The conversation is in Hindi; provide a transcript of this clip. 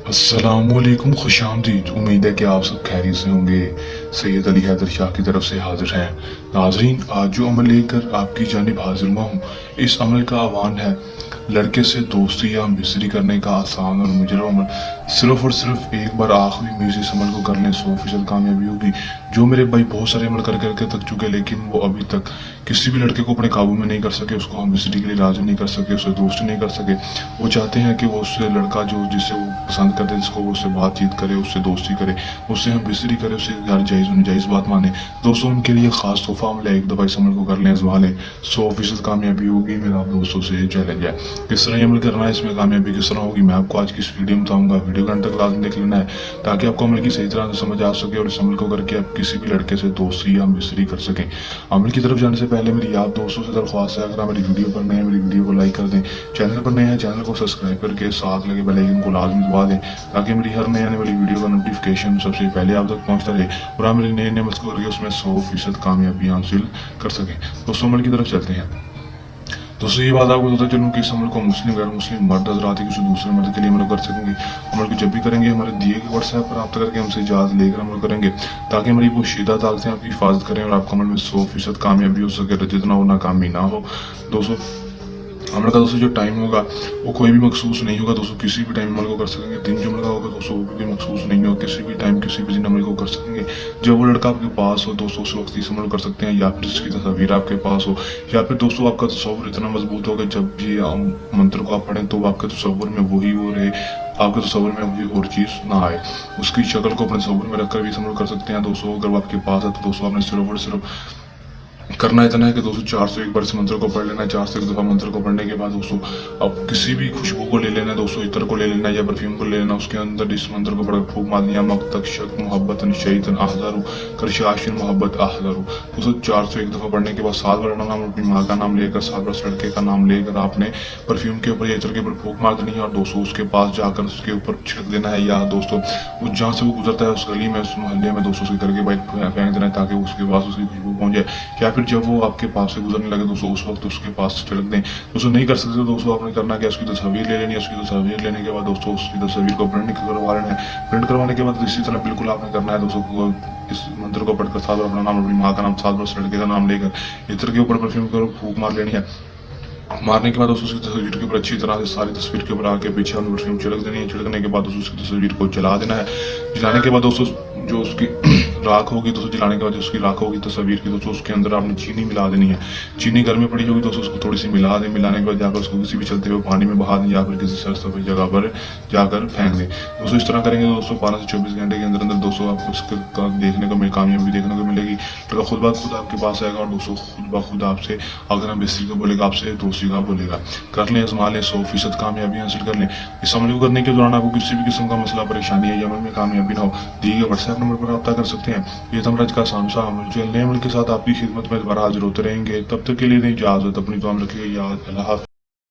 अस्सलामुअलैकुम, खुशामदीद। उम्मीद है कि आप सब खैरियत से होंगे। सैयद अली हैदर शाह की तरफ से हाजिर हैं। नाजरीन, आज जो अमल लेकर आपकी जानिब हाजिर हुआ हूँ, इस अमल का आह्वान है लड़के से दोस्ती या मिस्री करने का आसान और मुजरब अमल। सिर्फ और सिर्फ एक बार आँख में मीज़ इस अमल को कर लें, 100% कामयाबी होगी। जो मेरे भाई बहुत सारे अमल कर करके थक चुके, लेकिन वो अभी तक किसी भी लड़के को अपने काबू में नहीं कर सके, उसको हम मिस्री के लिए राजी नहीं कर सके, उससे दोस्ती नहीं कर सके। वो चाहते हैं कि वो उससे लड़का जो जिससे वो पसंद करते हैं, जिसको वो उससे बातचीत करे, उससे दोस्ती करे, उससे हम मिस्री करे, उससे यार जायज़ बात माने। दोस्तों, उनके लिए खास तोहफा अमल है। एक दफ़ा इस अमल को कर लें, आज़मा लें, 100% कामयाबी होगी। मेरा आप दोस्तों से चैलेंज है। किस तरह ये अमल करना है, इसमें कामयाबी किस तरह होगी, मैं आपको आज की इस वीडियो में बताऊंगा। वीडियो का अंत तक लाजमी देख लेना है ताकि आपको अमल की सही तरह से समझ आ सके और इस अमल को करके आप किसी भी लड़के से दोस्ती या मिस्री कर सकें। अमल की तरफ जाने से पहले मेरी आप दोस्तों से दरख्वास्त है, अगर आप मेरी वीडियो पर नए हैं, मेरी वीडियो को लाइक कर दें। चैनल पर नए हैं, चैनल को सब्सक्राइब करके साथ लगे बेल आइकन को लाजमी दबा दें ताकि मेरी हर नए आने वाली वीडियो का नोटिफिकेशन सबसे पहले आप तक पहुंचता रहे और आप मेरे नए अमल को करके उसमें 100% कामयाबी हासिल कर सकें। दोस्तों, अमल की तरफ चलते हैं। दोस्तों, ये बात आपको बताता चलूँ कि इस अमल को मुस्लिम गैर मुस्लिम मर्द हजरात किसी दूसरे मर्द के लिए अमल कर सकेंगे। अमल को जब भी करेंगे हमारे दिए गए व्हाट्सएप पर रब्ता करके हमसे इजाज़त लेकर अमल करेंगे ताकि हमारी पोशीदा ताकतें आपकी हिफाजत करें और आपका अमल में 100% कामयाबी हो सके, जितना हो नाकामी ना हो। दोस्तों, अमल का जो टाइम होगा वो कोई भी मखसूस नहीं होगा। दोस्तों, किसी भी टाइम अमल को कर सकेंगे। दिन जो अमल का होगा दोस्तों, वो भी कोई मखसूस नहीं होगा। किसी भी टाइम किसी भी दिन अमल को कर सकेंगे। जब वो लड़का आपके पास हो दोस्तों, उस वक्त इस अमल कर सकते हैं, या फिर इसकी तस्वीर आपके पास हो, या फिर दोस्तों आपका तस्वुर इतना मजबूत होगा जब ये मंत्र को आप पढ़ें तो आपके तस्वुर में वही हो रहे, आपके तस्वुर में वही और चीज़ ना आए। उसकी शक्ल को अपने तस्वुर में रखकर भी इस अमल कर सकते हैं। दोस्तों, अगर वो आपके पास है तो दोस्तों आपने सिर्फ और सिर्फ करना इतना है कि दोस्तों 401 बार इस मंत्र को पढ़ लेना है। 401 दफ़ा मंत्र को पढ़ने के बाद दोस्तों अब किसी भी खुशबू को ले लेना है, दोस्तों इत्र को ले लेना है या परफ्यूम को ले लेना, उसके अंदर इस मंत्र को पढ़कर फूंक मारनी है। मकतक शक मोहब्बतन शैतन अहज़रु करशाशिन मोहब्बत अहज़रु। दोस्तों 401 दफ़ा पढ़ने के बाद 7 बार नाम अपनी माँ का नाम लेकर, 7 बार लड़के का नाम लेकर आपने परफ्यूम के ऊपर या इत्र के ऊपर फूंक मार देनी है और दोस्तों उसके पास जाकर उसके ऊपर छिड़क देना है, या दोस्तों वो जहाँ से वो गुजरता है उस गली में, उस मोहल्ले में दोस्तों उसके करके बाइक फेंक देना है ताकि उसके पास उसकी खुशबू पहुँच जाए। या फिर जब वो आपके पास से गुजरने लगे दोस्तों, उस वक्त उसके पास छिड़क दें। दोस्तों, नहीं कर सकते दोस्तों, आपने करना क्या, उसकी तस्वीर ले लेनी है। उसकी तस्वीर लेने के बाद दोस्तों उसकी तस्वीर को प्रिंट करवा लेना है। प्रिंट करवाने के बाद इसी तरह बिल्कुल आपने करना है दोस्तों। इस मंत्र को पढ़कर 7 बार अपना नाम, अपनी माँ का नाम, 7 बार उस लड़के का नाम लेकर इत्र के ऊपर परफ्यूम कर फूंक मार लेनी है। मारने के बाद दोस्तों उसकी तस्वीर के ऊपर अच्छी तरह से सारी तस्वीर के ऊपर आके पीछे हमने परफ्यूम छिड़क देनी है। छिड़कने के बाद दोस्तों उसकी तस्वीर को जला देना है। जलाने के बाद दोस्तों जो उसकी राख होगी दोस्तों, जलाने के बाद जो उसकी राख होगी तस्वीर की दोस्तों, उसके अंदर आपने चीनी मिला देनी है। चीनी घर में पड़ी होगी दोस्तों, उसको थोड़ी सी मिला दें। मिलाने के बाद जाकर उसको किसी भी चलते हुए पानी में बहा दें या फिर किसी सरसब्ज जगह पर जाकर फेंक दें। दोस्तों, इस तरह करेंगे दोस्तों 12 से 24 घंटे के अंदर अंदर दोस्तों आपको इसका देखने को कामयाबी देखने को मिलेगी। लड़का खुद ब खुद आपके पास आएगा और दोस्तों खुद ब खुद आपसे, अगर हम बेसी का बोलेगा, आपसे दोस्ती का बोलेगा। कर लें, आजमा लें, 100% कामयाबी हासिल कर लें। इस अमल को करने के दौरान आपको किसी भी किस्म का मसला परेशानी है या अमल में कामयाबी ना हो, दिए गए व्हाट्सएप नंबर पर रब्ता कर सकते हैं। ये तमराज का आसान सा अमल जो नए अमल के साथ आपकी खिदमत में दोबारा हाजिर होते रहेंगे। तब तक के लिए इजाज़त, अपनी दुआ में रखिए। याद, अल्लाह हाफ़िज़।